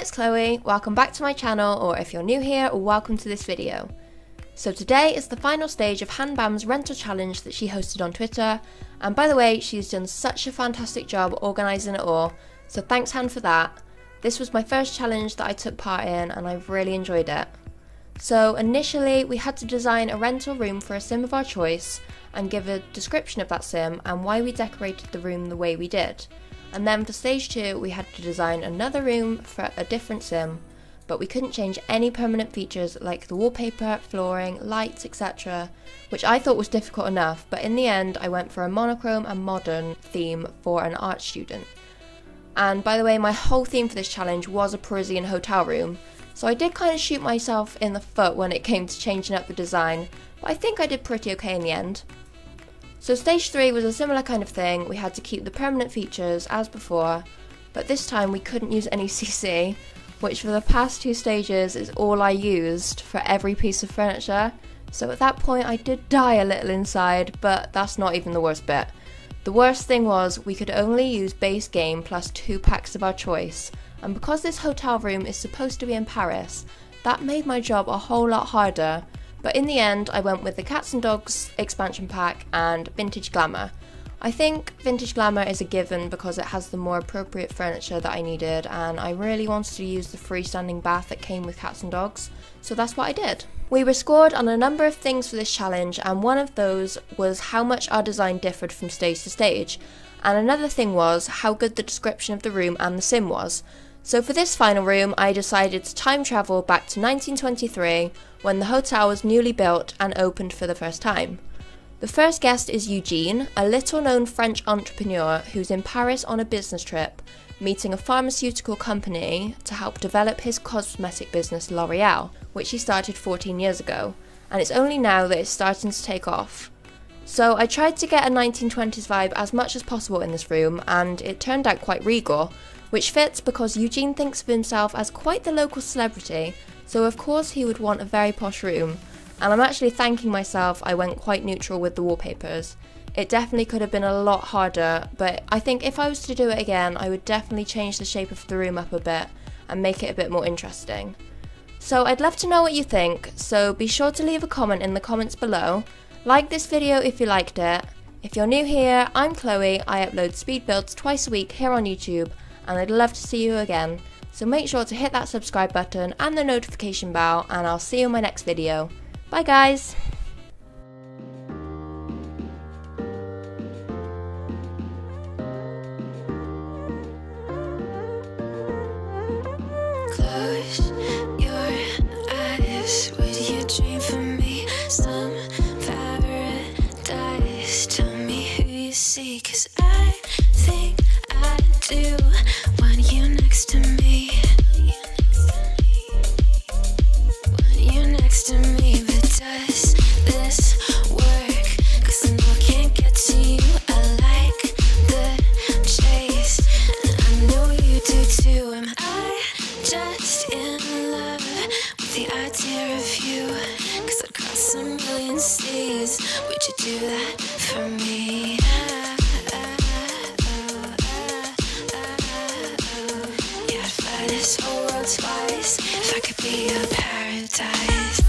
it's Chloe, welcome back to my channel, or if you're new here, welcome to this video. So today is the final stage of Hanbam's rental challenge that she hosted on Twitter, and by the way, she's done such a fantastic job organising it all, so thanks Han for that. This was my first challenge that I took part in and I've really enjoyed it. So initially we had to design a rental room for a sim of our choice and give a description of that sim and why we decorated the room the way we did. And then for stage 2 we had to design another room for a different sim, but we couldn't change any permanent features like the wallpaper, flooring, lights, etc, which I thought was difficult enough, but in the end I went for a monochrome and modern theme for an art student. And by the way, my whole theme for this challenge was a Parisian hotel room, so I did kind of shoot myself in the foot when it came to changing up the design, but I think I did pretty okay in the end. So stage 3 was a similar kind of thing. We had to keep the permanent features as before, but this time we couldn't use any CC, which for the past 2 stages is all I used for every piece of furniture, so at that point I did die a little inside, but that's not even the worst bit. The worst thing was we could only use base game plus 2 packs of our choice, and because this hotel room is supposed to be in Paris, that made my job a whole lot harder. But in the end, I went with the Cats and Dogs expansion pack and Vintage Glamour. I think Vintage Glamour is a given because it has the more appropriate furniture that I needed, and I really wanted to use the freestanding bath that came with Cats and Dogs, so that's what I did. We were scored on a number of things for this challenge, and one of those was how much our design differed from stage to stage, and another thing was how good the description of the room and the sim was. So for this final room, I decided to time travel back to 1923, when the hotel was newly built and opened for the first time. The first guest is Eugene, a little-known French entrepreneur who's in Paris on a business trip, meeting a pharmaceutical company to help develop his cosmetic business L'Oreal, which he started 14 years ago, and it's only now that it's starting to take off. So I tried to get a 1920s vibe as much as possible in this room, and it turned out quite regal, which fits because Eugene thinks of himself as quite the local celebrity, so of course he would want a very posh room, and I'm actually thanking myself I went quite neutral with the wallpapers. It definitely could have been a lot harder, but I think if I was to do it again, I would definitely change the shape of the room up a bit and make it a bit more interesting. So I'd love to know what you think, so be sure to leave a comment in the comments below. Like this video if you liked it. If you're new here, I'm Chloe, I upload speed builds twice a week here on YouTube, and I'd love to see you again. So make sure to hit that subscribe button and the notification bell, and I'll see you in my next video. Bye guys! Close your eyes, would you dream for me? Some paradise, tell me who you see, 'cause I think I do want you next to me. Want you next to me, but does this work? 'Cause I know I can't get to you. I like the chase, and I know you do too. Am I just in love with the idea of you? 'Cause I'd cross a million seas. Would you do that for me? Yeah, I'd fly this whole world twice if I could be your paradise.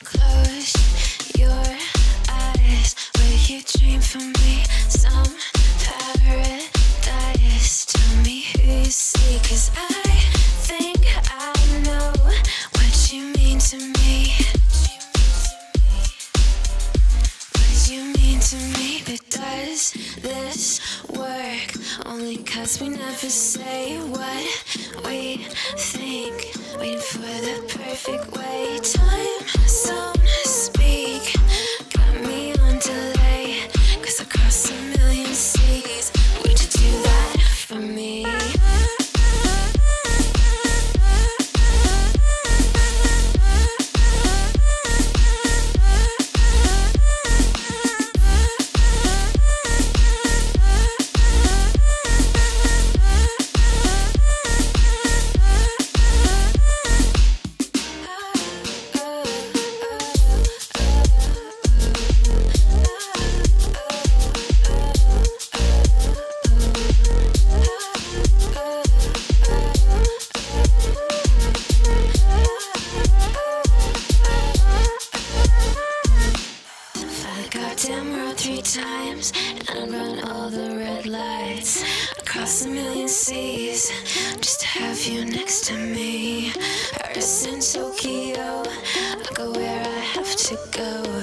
Close your eyes, will you dream for me? Some paradise, tell me who you see, 'cause I think I know what you mean to me. What you mean to me, but does this work? Only 'cause we never say what we think, waiting for the perfect way. Time zone speak, got me on delay, 'cause across a million seas, would you do that for me? 3 times, and I'd run all the red lights across a million seas just to have you next to me. Paris and Tokyo, I go where I have to go.